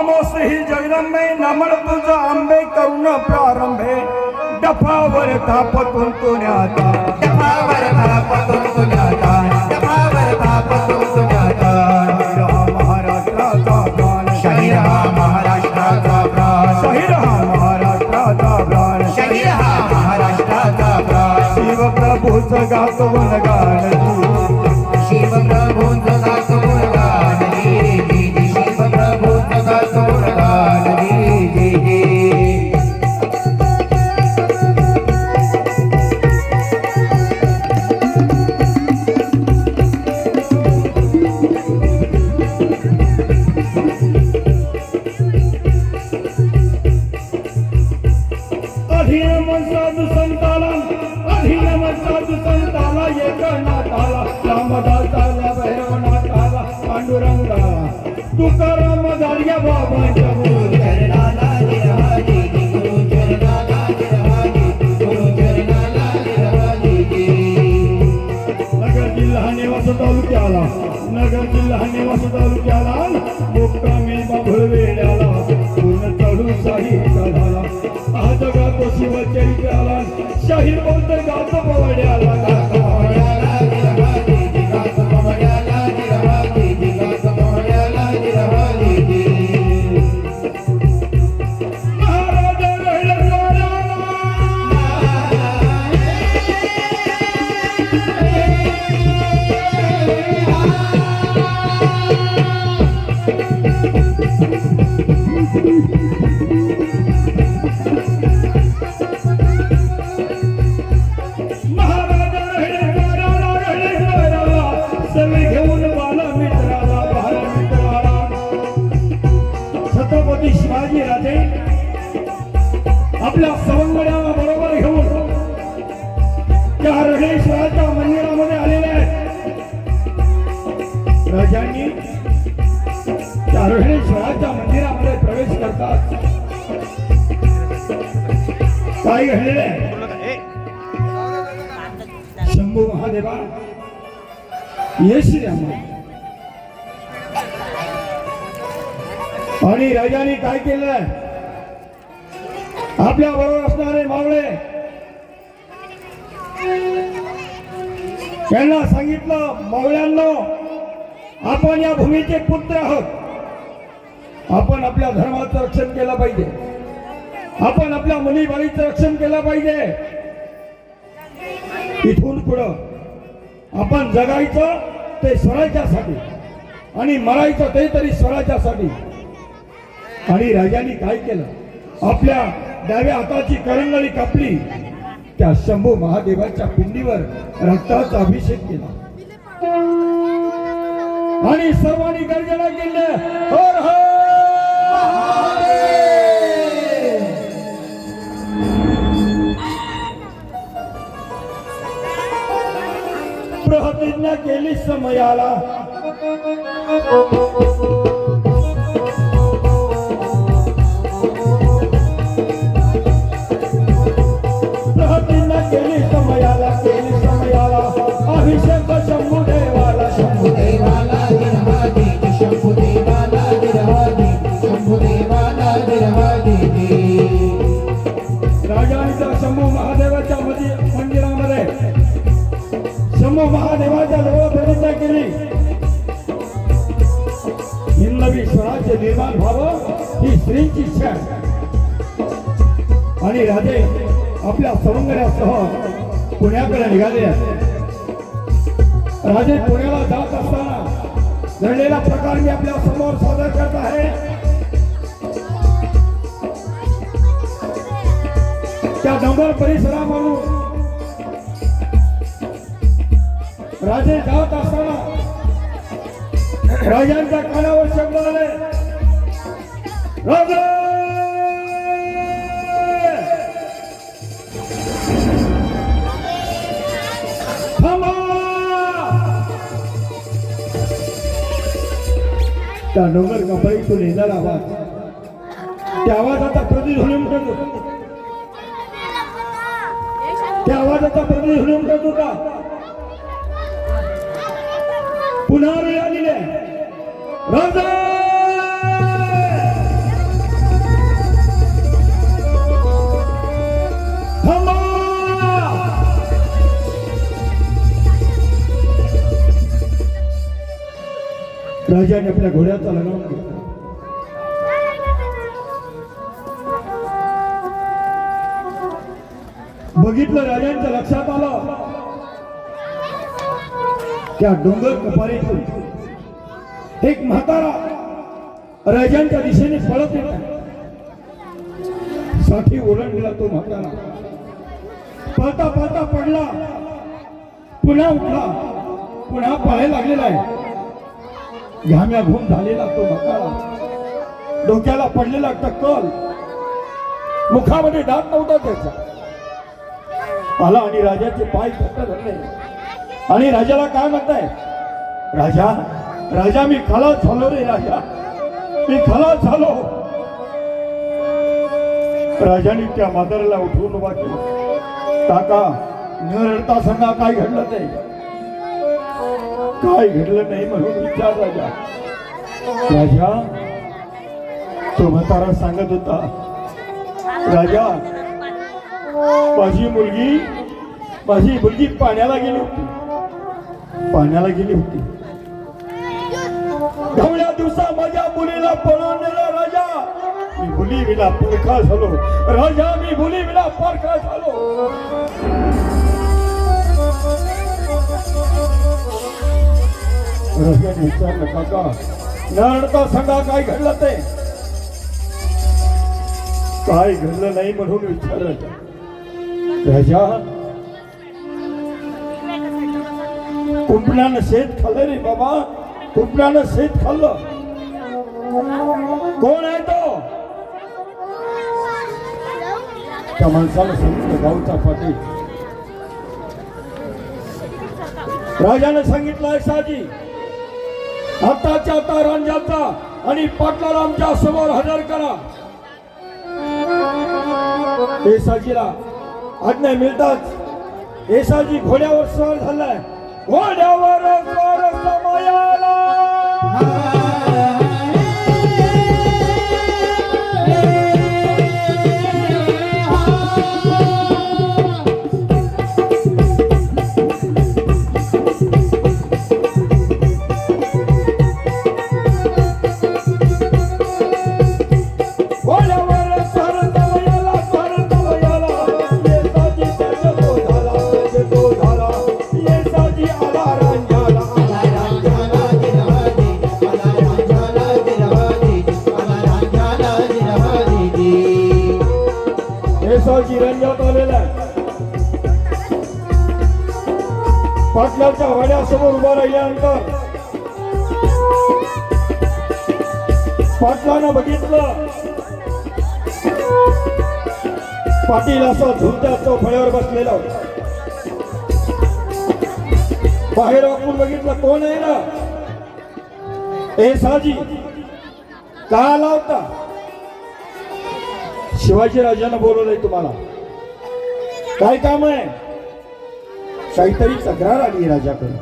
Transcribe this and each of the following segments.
नमोस्ते ही जगदंबे नमन तुझा आंबे करून प्रारंभे डफावर थापतून तुण्याता डफावर थापतून तुण्याता डफावर थापतून तुण्याता महाराष्ट्राचा प्राण शहीद हा महाराष्ट्राचा प्राण शहीद हा महाराष्ट्राचा प्राण शहीद हा महाराष्ट्राचा प्राण शिवप्रभूचं गातो गुणगान शिवप्रभूंचं गातो गुणगान शिवप्रभूंचं गातो गुणगान साधू संताला अधीनम साधू संताला एक नाताला रामदासाला भैरवनाथाला पांडुरंगाला तुकाराम दार्या बाबांच्या गुरु चरणाला गिरहाजी गुरु चरणाला गिरहाजी गुरु चरणाला गिरहाजी नगर जिल्हा नेवासा तालुक्याला नगर जिल्हा नेवासा तालुक्याला मुक्कामी बाभुळवेड्याला पूर्ण चढू साहित्य झाला आज गातो शिवचरित्राला शाहीर बौद्ध गातो पवड्याला गातो पवड्याला गिरहाजी गातो पवड्याला गिरहाजी गातो पवड्याला गिरहाजी महाराज रहिलेला शिवाजी राजे आपल्या सवंगड्या बरोबर घेऊन त्या हरणेश्वराच्या मंदिरामध्ये आलेले आहेत राजांनी त्या हरणेश्वराच्या मंदिरामध्ये प्रवेश करतात काय घडलेले शंभू महादेवा येशी रामा आणि राजाने काय केलं आपल्या बरोबर असणारे मावळे त्यांना सांगितलं मावळ्यांनो आपण या भूमीचे पुत्र आहोत आपण आपल्या धर्माचं रक्षण केलं पाहिजे आपण आपल्या मुलीबाळीचं रक्षण केलं पाहिजे इथून पुढं आपण जगायचं ते स्वराज्यासाठी आणि मरायचं ते तरी स्वराज्यासाठी आणि राजाने काय केलं आपल्या डाव्या हाताची करंगळी कापली त्या शंभू महादेवाच्या पिंडीवर रक्ताचा अभिषेक केला आणि सर्वांनी गर्जना केली हर हर प्रतिज्ञा केली समयाला केली समयाला अभिषेक शंभुदेवाला शंभुदेवाला गिरहाजी शंभुदेवाला गिरहाजी शंभुदेवाला गिरहाजी राजांच्या शंभू महादेवाच्या मंदिरामध्ये शंभू महादेवाच्या जवळ प्रतिज्ञा केली हिंदवी स्वराज्य निर्माण व्हावं ही स्त्रीची इच्छा आणि राजे आपल्या सवंगड्यासह पुण्याकडे निघाले राजे पुण्याला जात असताना घडलेला प्रकार मी आपल्या समोर सादर करत आहे त्या डोंगर परिसरामधून राजे जात असताना राजांच्या कानावर शब्द आले राजा त्या डोंगर कंपनीतून येणारा आवाज त्या आवाजाचा प्रतिध्वनी उमटत होता त्या आवाजाचा प्रतिध्वनी उमटत होता पुन्हा वेळ आलेली आहे राजा राजाने आपल्या घोड्याचा लगाम घेतला. बघितलं, राजांच्या लक्षात आलं त्या डोंगर कपारीतून एक म्हातारा राजांच्या दिशेने पळत येत आहे. साठी ओरडला तो म्हातारा, पळता पळता पडला, पुन्हा उठला, पुन्हा पळायला लागलेला आहे. घाम्या घुम झालेला तो म्हातारा, डोक्याला पडलेला टक्कल, मुखामध्ये दात नव्हता त्याचा. आला आणि राजाचे पाय घट्ट धरले आणि राजाला काय म्हणताय, राजा राजा मी खलास झालो रे, राजा मी खलास झालो. राजाने त्या म्हाताऱ्याला उठवून उभा केला. काका, न रडता सांगा काय घडलं ते. काय घडलं नाही म्हणून विचार राजा. राजा तो म्हातारा सांगत होता, राजा माझी मुलगी पाण्याला गेली होती. ढवळ्या दिवसा माझ्या मुलीला पळून नेलं राजा. मी मुली विना परखा झालो राजा, मी मुली विना परखा झालो. राजाने विचारलं, काका न रडता सांगा काय घडलं ते. काय घडलं नाही म्हणून विचारलं. राजा कुंपणानं शेत खाल्लं रे बाबा, कुंपणानं शेत खाल्लं. कोण आहे तो? त्या माणसाला सांगितलं, गावचा पाटील. राजाने सांगितलं, साजी आताच्या आता रांजाचा आणि पाटलाला आमच्या समोर हजर करा. येसाजीला आज्ञा मिळताच येसाजी घोड्यावर स्वार झालाय. घोड्यावर स्वार समयाला रंजात आलेला पाटलाच्या वाड्यासमोर उभा राहिल्यानंतर पाटलानं बघितलं, पाटील असा झुलत्या चौफळ्यावर बसलेला होता. बाहेर वाकून बघितलं, कोण आहे ना. येसाजी का आला होता? शिवाजी राजानं बोलवलंय तुम्हाला. काय काम आहे? काहीतरी तक्रार आली राजाकडे.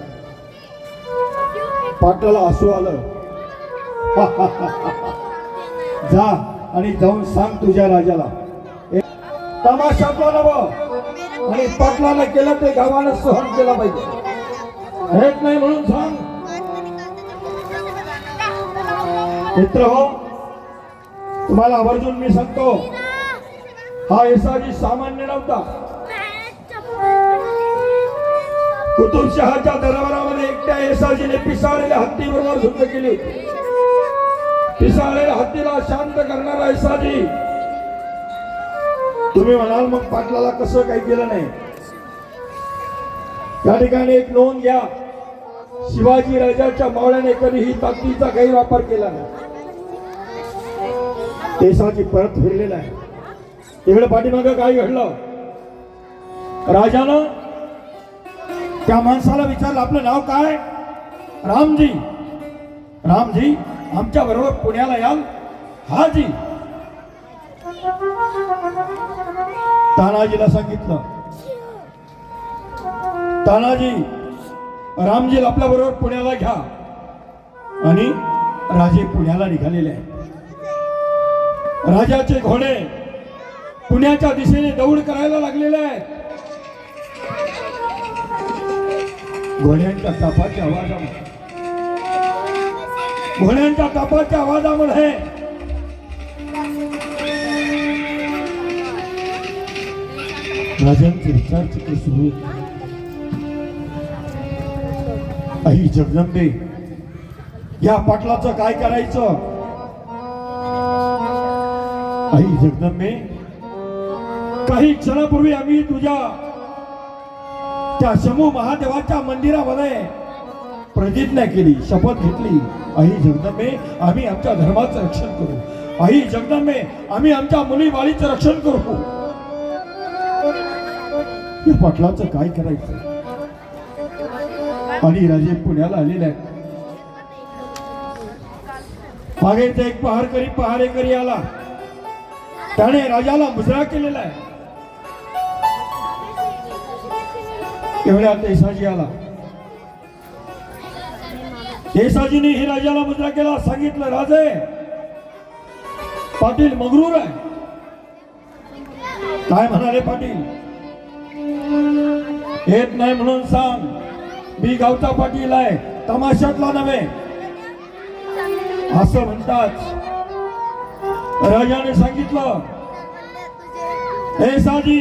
पाटलाला हसू आलं. जा आणि जाऊन सांग तुझ्या राजाला, तमाशातला नवं आणि पाटलानं केलं ते गावानं सहन केला पाहिजे. हेच नाही म्हणून सांग. मित्र हो, तुम्हाला आवर्जून मी सांगतो, हा येसाजी सामान्य नव्हता. कुतुबशहाच्या दरबारामध्ये एकट्या येसाजीने पिसाळलेल्या हत्तीबरोबर झुंज केली होती. पिसाळलेल्या हत्तीला शांत करणारा येसाजी. तुम्ही म्हणाल मग पाटलाला कसं काही केलं नाही. या ठिकाणी एक नोंद घ्या, शिवाजी राजाच्या मावळ्याने कधीही ताकदीचा गैरवापर केला नाही. येसाजी परत फिरलेला आहे. इकडे पाठीमागं काय घडलं? राजानं त्या माणसाला विचारलं, आपलं नाव काय? रामजी. रामजी, आमच्या बरोबर पुण्याला याल? हाजी. तानाजीला सांगितलं, तानाजी रामजी आपल्या बरोबर पुण्याला घ्या. आणि राजे पुण्याला निघालेले आहेत. राजाचे घोडे पुण्याच्या दिशेने दौड करायला लागलेले आहेत. घोड्यांच्या तापाच्या आवाजामध्ये घोड्यांच्या कापाच्या आवाजामुळे राजांचे विचार चित्र सुरू होते. आई जगदंबे, या पाटलाचं काय करायचं? आई जगदंबे, काही क्षणापूर्वी आम्ही तुझ्या त्या शंभू महादेवाच्या मंदिरामध्ये प्रतिज्ञा केली, शपथ घेतली. आई जगदंबे, आम्ही आमच्या धर्माचं रक्षण करू. आई जगदंबे, आम्ही आमच्या मुली बाळीचं रक्षण करू. या पाटलाचं काय करायचं? आणि राजे पुण्याला आलेले आहेत. मागेच एक पहारेकरी आला. त्याने राजाला मुजरा केलेला आहे. एवढ्यात येसाजी आला. येसाजीने ही राजाला मुजरा केला. सांगितलं, राजे, पाटील मगरूर आहे. काय म्हणाले पाटील? येत नाही म्हणून सांग. मी गावचा पाटील आहे, तमाशातला नव्हे, असं म्हणतात. राजाने सांगितलं, येसाजी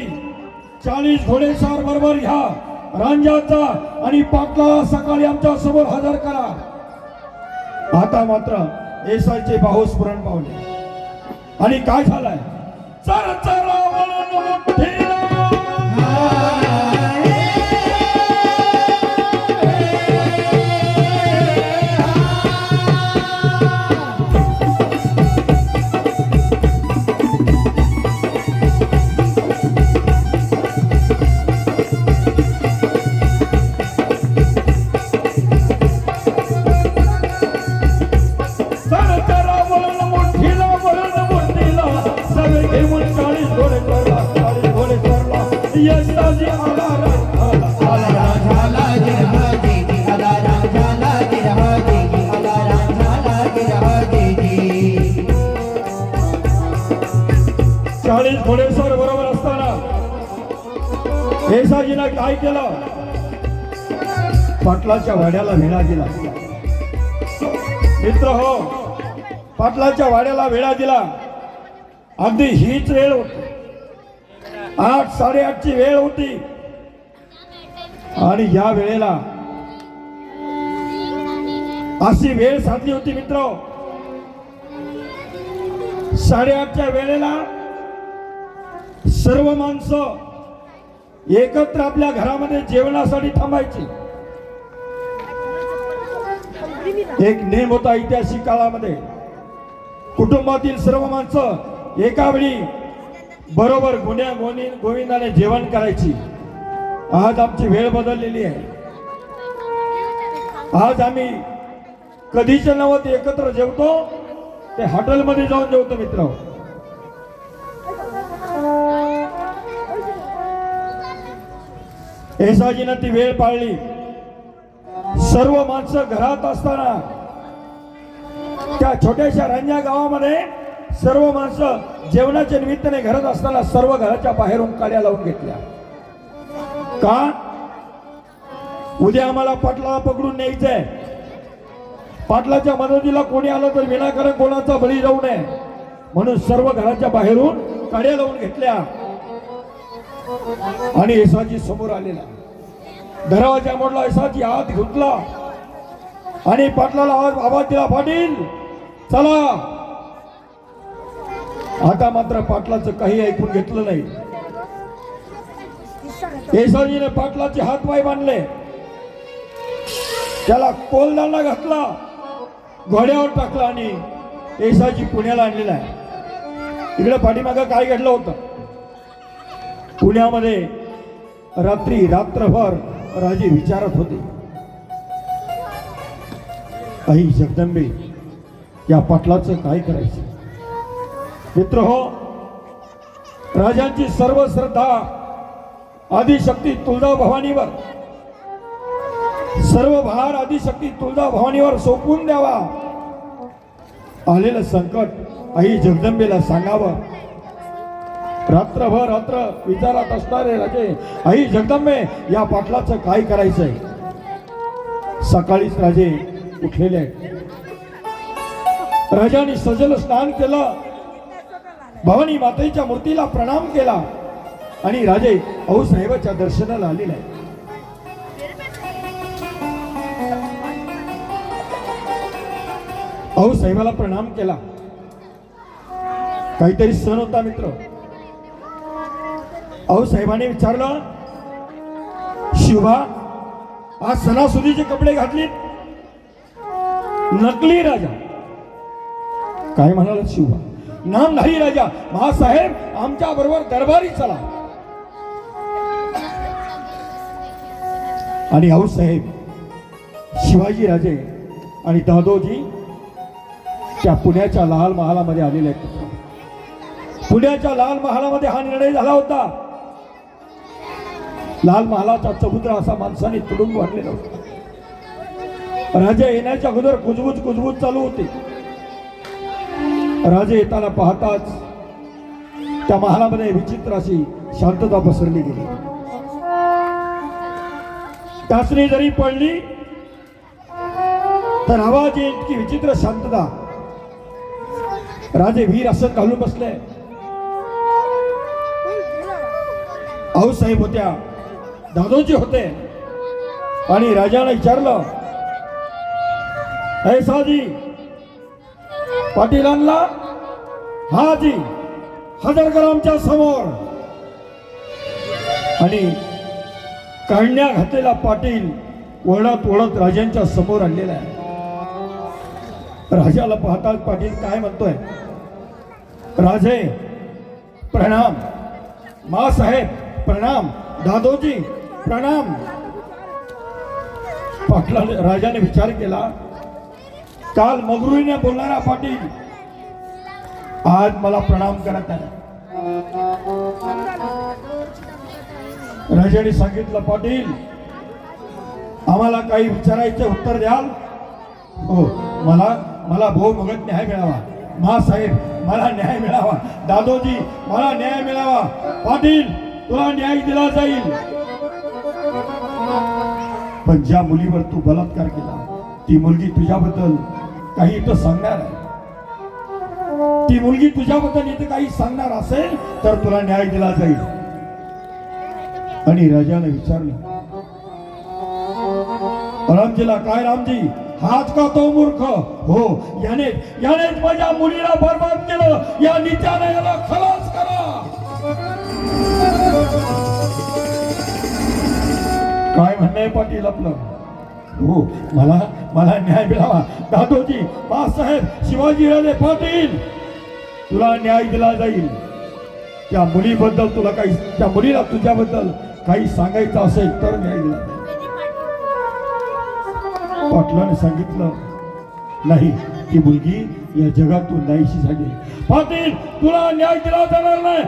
40 घोडेस्वार बरोबर घ्या रांजाचा आणि पाटला सकाळी आमच्या समोर हजर करा. आता मात्र येसाईचे बाहुस पुरण पावले. आणि काय झालंय? चर चरावरून मोठे येसाजी आला झाला गिरहाजी, आला राम झाला गिरहाजी, आला राम झाला गिरहाजी. 40 घोडेस्वार बरोबर असताना येसाजीने काय केलं? पाटलाच्या वाड्याला वेढा दिला. मित्र हो, पाटलाच्या वाड्याला वेढा दिला. अगदी हीच वेळ होती. 8, 8:30ची वेळ होती. आणि या वेळेला अशी वेळ साधली होती मित्र. 8:30च्या वेळेला सर्व माणसं एकत्र आपल्या घरामध्ये जेवणासाठी थांबायची. एक नेम होता ऐतिहासिक काळामध्ये. कुटुंबातील सर्व माणसं एका वेळी बरोबर गोविंदाने जेवण करायची. आज आमची वेळ बदललेली आहे. आज आम्ही कधीच्या नव्हत एकत्र जेवतो, ते हॉटेलमध्ये जाऊन जेवतो मित्र. येसाजीनं ती वेळ पाळली. सर्व माणसं घरात असताना त्या छोट्याशा रांजा गावामध्ये सर्व माणसं जेवणाच्या निमित्ताने घरात असताना सर्व घराच्या बाहेरून काड्या लावून घेतल्या. का? उद्या आम्हाला पाटलाला पकडून न्यायचंय. पाटलाच्या मदतीला कोणी आलं तर विनाकारण कोणाचा बळी जाऊ नये म्हणून सर्व घराच्या बाहेरून काड्या लावून घेतल्या. आणि येसाजी समोर आलेला. दरवाजा मोडला. येसाजी हात घुटला आणि पाटलाला आवाज दिला, पाटील चला. आता मात्र पाटलाचं काही ऐकून घेतलं नाही. येसाजीने पाटलाचे हात पाय बांधले. त्याला कोलदांडा घातला, घोड्यावर टाकला आणि येसाजी पुण्याला आणलेला आहे. इकडे पाठीमागं काय घडलं होतं? पुण्यामध्ये रात्रभर राजे विचारत होते, आई जगदंबे, या पाटलाचं काय करायचं? मित्र हो, राजांची सर्व श्रद्धा आदिशक्ती तुळजा भवानीवर, सर्व भार आदिशक्ती तुळजा भवानीवर सोपवून द्यावा. आलेलं संकट आई जगदंबेला सांगावं. रात्र विचारात असणारे राजे, आई जगदंबे, या पाटलाचं काय करायचंय? सकाळीच राजे उठलेले आहेत. राजाने सजल स्नान केलं, भवानी मातेच्या मूर्तीला प्रणाम केला आणि राजे आऊसाहेबाच्या दर्शनाला आलेले आहे. आऊसाहेबाला प्रणाम केला. काहीतरी सण होता मित्र. आऊसाहेबाने विचारलं, शिवा आज सणासुदीचे कपडे घातले, नकली राजा. काय म्हणाला शिवा? नामधारी राजा महासाहेब आमच्या बरोबर दरबारी चला. आणि आऊसाहेब शिवाजी राजे आणि दादोजी त्या पुण्याच्या लाल महालामध्ये आलेले आहेत. पुण्याच्या लाल महालामध्ये हा निर्णय झाला होता. लाल महालाचा चबुतरा असा माणसाने तुडुंब भरलेला होता. राजा येण्याच्या अगोदर कुजबूज चालू होते. राजे येताना पाहताच त्या महालामध्ये विचित्र अशी शांतता पसरली गेली. टाचणी जरी पडली तर आवाज येईल इतकी विचित्र शांतता. राजे वीर असं घालून बसले. आऊसाहेब होत्या, दादोजी होते आणि राजाला विचारलं, ऐसाजी पाटीलांना हाजी हजर करा आमच्या समोर. आणि काढण्या घातलेला पाटील वळत वळत राजांच्या समोर आणलेला आहे. राजाला पाहताच पाटील काय म्हणतोय, राजे प्रणाम, मासाहेब प्रणाम, दादोजी प्रणाम. पाटलाने राजाने विचार केला, काल मगरुरीने बोलणारा पाटील आज मला प्रणाम करत आहे. राजाने सांगितलं, पाटील आम्हाला काही विचारायचे उत्तर द्याल? हो, मला भाऊ मगत न्याय मिळावा. मासाहेब मला न्याय मिळावा. दादोजी मला न्याय मिळावा. पाटील तुला न्याय दिला जाईल. पण ज्या मुलीवर तू बलात्कार केला ती मुलगी तुझ्याबद्दल काही इथं सांगणार आहे. ती मुलगी तुझ्याबद्दल इथं काही सांगणार असेल तर तुला न्याय दिला जाईल. आणि राजाने विचारलं, रामजीला काय रामजी, हाच का तो मूर्ख? हो, यानेच माझ्या मुलीला बरबाद केलं. या नीचाने याला खलास करा. काय म्हणणं आहे पाटील आपलं? हो, मला न्याय मिळावा. दादोजी बाळासाहेब शिवाजीराजे पाटील तुला न्याय दिला जाईल. त्या मुलीबद्दल तुला काही, त्या मुलीला तुझ्याबद्दल काही सांगायचं असेल तर न्याय दिला जाईल. पाटलाने सांगितलं, नाही, ती मुलगी या जगातून नाहीशी झाली. पाटील तुला न्याय दिला जाणार नाही.